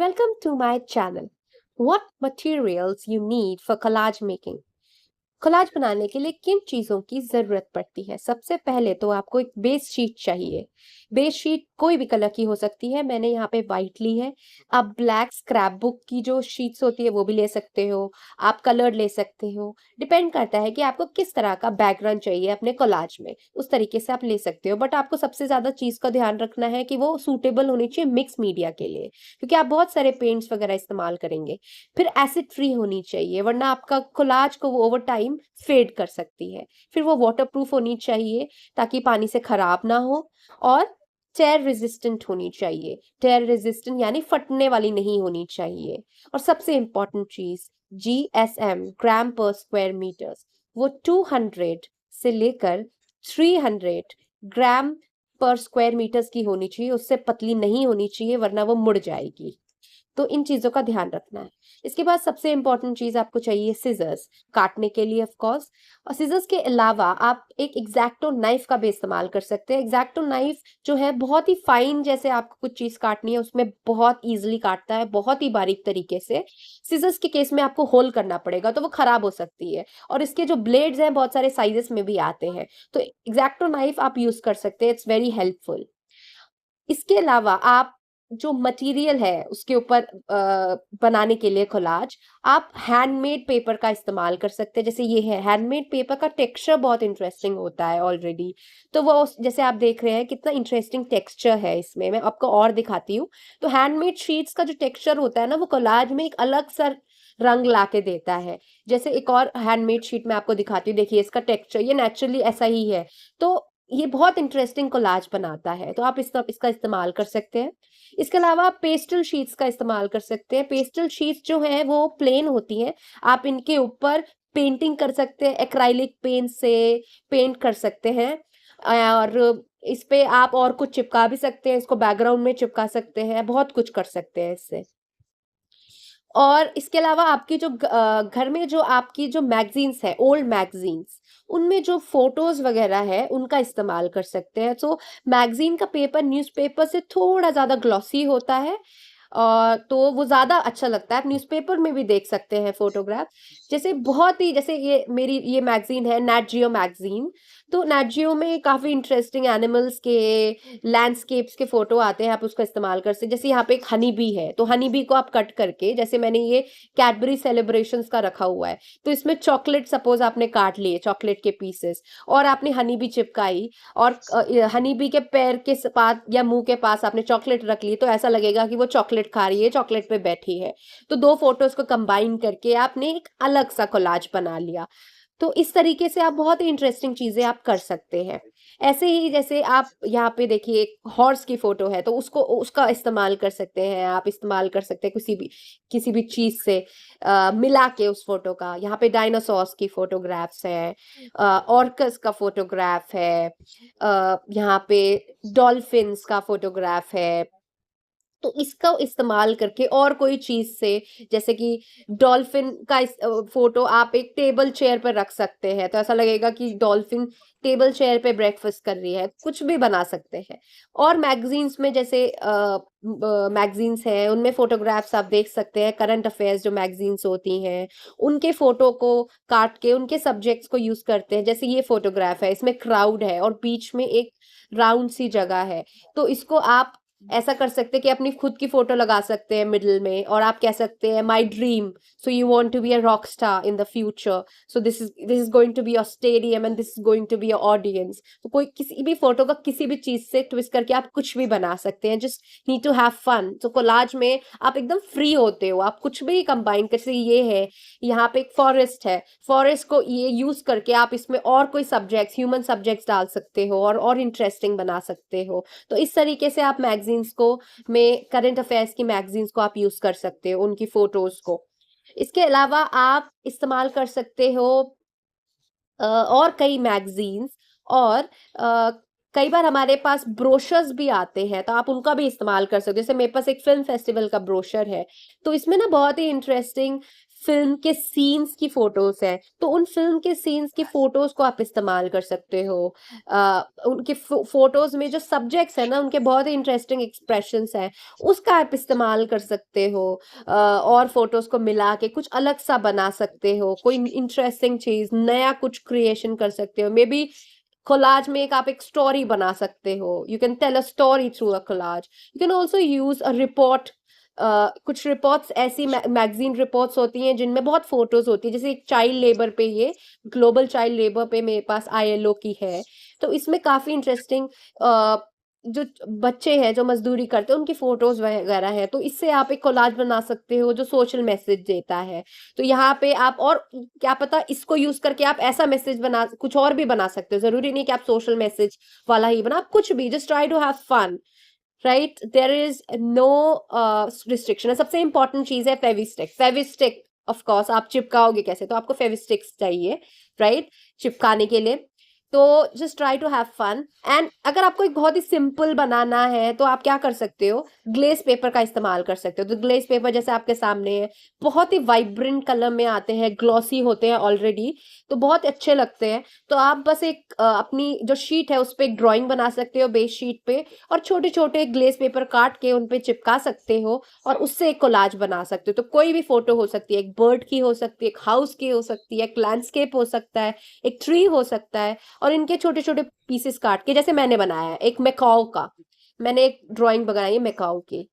Welcome to my channel. What materials you need for collage making? Collage बनाने के लिए किन चीज़ों की ज़रूरत पड़ती है? सबसे पहले तो आपको एक बेस शीट चाहिए। बेस शीट कोई भी कलर की हो सकती है, मैंने यहाँ पे व्हाइट ली है। आप ब्लैक स्क्रैप बुक की जो शीट्स होती है वो भी ले सकते हो, आप कलर्ड ले सकते हो। डिपेंड करता है कि आपको किस तरह का बैकग्राउंड चाहिए अपने कोलाज में, उस तरीके से आप ले सकते हो। बट आपको सबसे ज़्यादा चीज़ का ध्यान रखना है कि वो सूटेबल होनी चाहिए मिक्स मीडिया के लिए, क्योंकि आप बहुत सारे पेंट्स वगैरह इस्तेमाल करेंगे। फिर एसिड फ्री होनी चाहिए, वरना आपका कोलाज को वो ओवर टाइम फेड कर सकती है। फिर वो वाटरप्रूफ होनी चाहिए ताकि पानी से खराब ना हो, और टेयर रेजिस्टेंट होनी चाहिए। टेयर रेजिस्टेंट यानी फटने वाली नहीं होनी चाहिए। और सबसे इंपॉर्टेंट चीज GSM, ग्राम पर स्क्वायर मीटर्स, वो 200 से लेकर 300 ग्राम पर स्क्वायर मीटर्स की होनी चाहिए। उससे पतली नहीं होनी चाहिए, वरना वो मुड़ जाएगी। तो इन चीज़ों का ध्यान रखना है। इसके बाद सबसे इम्पोर्टेंट चीज़ आपको चाहिए सिज़र्स, काटने के लिए ऑफ कोर्स। और सिज़र्स के अलावा आप एक एग्जैक्टो नाइफ का भी इस्तेमाल कर सकते हैं। एग्जैक्टो नाइफ जो है बहुत ही फाइन, जैसे आपको कुछ चीज़ काटनी है उसमें बहुत ईजिली काटता है, बहुत ही बारीक तरीके से। सिज़र्स के केस में आपको होल करना पड़ेगा, तो वो खराब हो सकती है। और इसके जो ब्लेड्स हैं बहुत सारे साइजेस में भी आते हैं, तो एग्जैक्टो नाइफ आप यूज़ कर सकते हैं, इट्स वेरी हेल्पफुल। इसके अलावा आप जो मटेरियल है उसके ऊपर बनाने के लिए कोलाज, आप हैंडमेड पेपर का इस्तेमाल कर सकते हैं। जैसे ये है हैंडमेड पेपर का टेक्सचर बहुत इंटरेस्टिंग होता है ऑलरेडी। तो वो जैसे आप देख रहे हैं कितना इंटरेस्टिंग टेक्सचर है इसमें, मैं आपको और दिखाती हूँ। तो हैंडमेड शीट्स का जो टेक्सचर होता है ना, वो कोलाज में एक अलग सा रंग ला के देता है। जैसे एक और हैंडमेड शीट मैं आपको दिखाती हूँ, देखिए इसका टेक्सचर ये नेचुरली ऐसा ही है। तो ये बहुत इंटरेस्टिंग कोलाज बनाता है, तो आप इसका इस्तेमाल कर सकते हैं। इसके अलावा आप पेस्टल शीट्स का इस्तेमाल कर सकते हैं। पेस्टल शीट्स जो हैं वो प्लेन होती हैं, आप इनके ऊपर पेंटिंग कर सकते हैं, एक्राइलिक पेंट से पेंट कर सकते हैं। और इस पे आप और कुछ चिपका भी सकते हैं, इसको बैकग्राउंड में चिपका सकते हैं, बहुत कुछ कर सकते हैं इससे। और इसके अलावा आपकी जो घर में जो आपकी जो मैगज़ीन्स है, ओल्ड मैगज़ीन्स, उनमें जो फ़ोटोज़ वग़ैरह है, उनका इस्तेमाल कर सकते हैं। तो मैगज़ीन का पेपर न्यूज़पेपर से थोड़ा ज़्यादा ग्लॉसी होता है, तो वो ज़्यादा अच्छा लगता है। आप न्यूज़पेपर में भी देख सकते हैं फ़ोटोग्राफ। जैसे बहुत ही, जैसे ये मेरी ये मैगज़ीन है नैट जियो मैगज़ीन, तो नैट जियो में काफ़ी इंटरेस्टिंग एनिमल्स के, लैंडस्केप्स के फ़ोटो आते हैं, आप उसका इस्तेमाल कर सकते हैं। जैसे यहाँ पे एक हनी बी है, तो हनी बी को आप कट करके, जैसे मैंने ये कैडबरी सेलिब्रेशंस का रखा हुआ है, तो इसमें चॉकलेट सपोज़ आपने काट लिए, चॉकलेट के पीसेस, और आपने हनी बी चिपकाई, और हनी बी के पैर के पास या मुँह के पास आपने चॉकलेट रख ली, तो ऐसा लगेगा कि वो चॉकलेट खा रही है, चॉकलेट पे बैठी है। तो 2 फ़ोटोज़ को कंबाइन करके आपने एक अलग-सा कोलाज बना लिया। तो इस तरीके से आप बहुत ही इंटरेस्टिंग चीज़ें आप कर सकते हैं। ऐसे ही जैसे आप यहाँ पे देखिए एक हॉर्स की फ़ोटो है, तो उसको उसका इस्तेमाल कर सकते हैं, आप इस्तेमाल कर सकते हैं किसी भी चीज़ से मिला के उस फ़ोटो का। यहाँ पे डायनासॉर्स की फ़ोटोग्राफ्स हैं, ऑर्कस का फ़ोटोग्राफ है, यहाँ पे डॉल्फिन्स का फ़ोटोग्राफ है। तो इसका इस्तेमाल करके और कोई चीज़ से, जैसे कि डॉल्फिन का फ़ोटो आप एक टेबल चेयर पर रख सकते हैं, तो ऐसा लगेगा कि डॉल्फिन टेबल चेयर पे ब्रेकफ़ास्ट कर रही है, कुछ भी बना सकते हैं। और मैगज़ीन्स में जैसे मैगज़ीन्स हैं, उनमें फ़ोटोग्राफ्स आप देख सकते हैं, करंट अफ़ेयर्स जो मैगज़ीन्स होती हैं, उनके फ़ोटो को काट के उनके सब्जेक्ट्स को यूज़ करते हैं। जैसे ये फ़ोटोग्राफ है, इसमें क्राउड है और बीच में एक राउंड सी जगह है, तो इसको आप ऐसा कर सकते हैं कि अपनी खुद की फोटो लगा सकते हैं मिडिल में, और आप कह सकते हैं my dream, so you want to be a rock star in the future, so this is going to be your stadium and this is going to be your audience. तो कोई किसी भी फोटो का किसी भी चीज से ट्विस्ट करके आप कुछ भी बना सकते हैं, just need to have fun. तो कोलाज में आप एकदम फ्री होते हो, आप कुछ भी कंबाइन कर, जैसे ये है, यहाँ पे एक फॉरेस्ट है, फॉरेस्ट को ये यूज करके आप इसमें और कोई सब्जेक्ट्स, ह्यूमन सब्जेक्ट्स डाल सकते हो और इंटरेस्टिंग बना सकते हो। तो इस तरीके से आप मैगजीन्स को, में करंट अफेयर्स की मैगजीन्स को आप यूज कर सकते हो, उनकी फोटोज को। इसके अलावा आप इस्तेमाल कर सकते हो और कई मैगजीन्स, और अ, कई बार हमारे पास ब्रोशर्स भी आते हैं, तो आप उनका भी इस्तेमाल कर सकते हो। जैसे मेरे पास एक फिल्म फेस्टिवल का ब्रोशर है, तो इसमें ना बहुत ही इंटरेस्टिंग फिल्म के सीन्स की फोटोज हैं, तो उन फिल्म के सीन्स की फोटोज को आप इस्तेमाल कर सकते हो। उनके फोटोज में जो सब्जेक्ट्स है ना, उनके बहुत ही इंटरेस्टिंग एक्सप्रेशंस हैं, उसका आप इस्तेमाल कर सकते हो। और फोटोज को मिला के कुछ अलग सा बना सकते हो, कोई इंटरेस्टिंग चीज नया कुछ क्रिएशन कर सकते हो। मे बी कोलाज में आप एक स्टोरी बना सकते हो, you can tell a story through a collage. You can also use a report. कुछ रिपोर्ट्स ऐसी मैगजीन रिपोर्ट्स होती हैं जिनमें बहुत फोटोज होती है, जैसे एक चाइल्ड लेबर पे, ये ग्लोबल चाइल्ड लेबर पे मेरे पास आईएलओ की है। तो इसमें काफी इंटरेस्टिंग जो बच्चे हैं जो मजदूरी करते हैं उनकी फोटोज वगैरह है, तो इससे आप एक कोलाज बना सकते हो जो सोशल मैसेज देता है। तो यहाँ पे आप, और क्या पता इसको यूज करके आप ऐसा मैसेज बना, कुछ और भी बना सकते हो, जरूरी नहीं कि आप सोशल मैसेज वाला ही बना, आप कुछ भी, just try to have fun, right? There is no restriction. सबसे इंपॉर्टेंट चीज है फेविस्टिक। फेविस्टिक ऑफ कोर्स आप चिपकाओगे कैसे, तो आपको फेविस्टिक्स चाहिए, राइट, चिपकाने के लिए। तो just try to have fun. And अगर आपको एक बहुत ही सिंपल बनाना है तो आप क्या कर सकते हो, ग्लेस पेपर का इस्तेमाल कर सकते हो। तो ग्लेस पेपर जैसे आपके सामने है, बहुत ही वाइब्रेंट कलर में आते हैं, ग्लॉसी होते हैं ऑलरेडी, तो बहुत अच्छे लगते हैं। तो आप बस एक अपनी जो शीट है उस पर एक ड्राइंग बना सकते हो बेस शीट पे, और छोटे छोटे ग्लेस पेपर काट के उन पे चिपका सकते हो, और उससे एक कोलाज बना सकते हो। तो कोई भी फोटो हो सकती है, एक बर्ड की हो सकती है, एक हाउस की हो सकती है, एक लैंडस्केप हो सकता है, एक ट्री हो सकता है, और इनके छोटे छोटे पीसेस काट के, जैसे मैंने बनाया है एक मैकाओ का, मैंने एक ड्राइंग बनाई है मैकाओ की,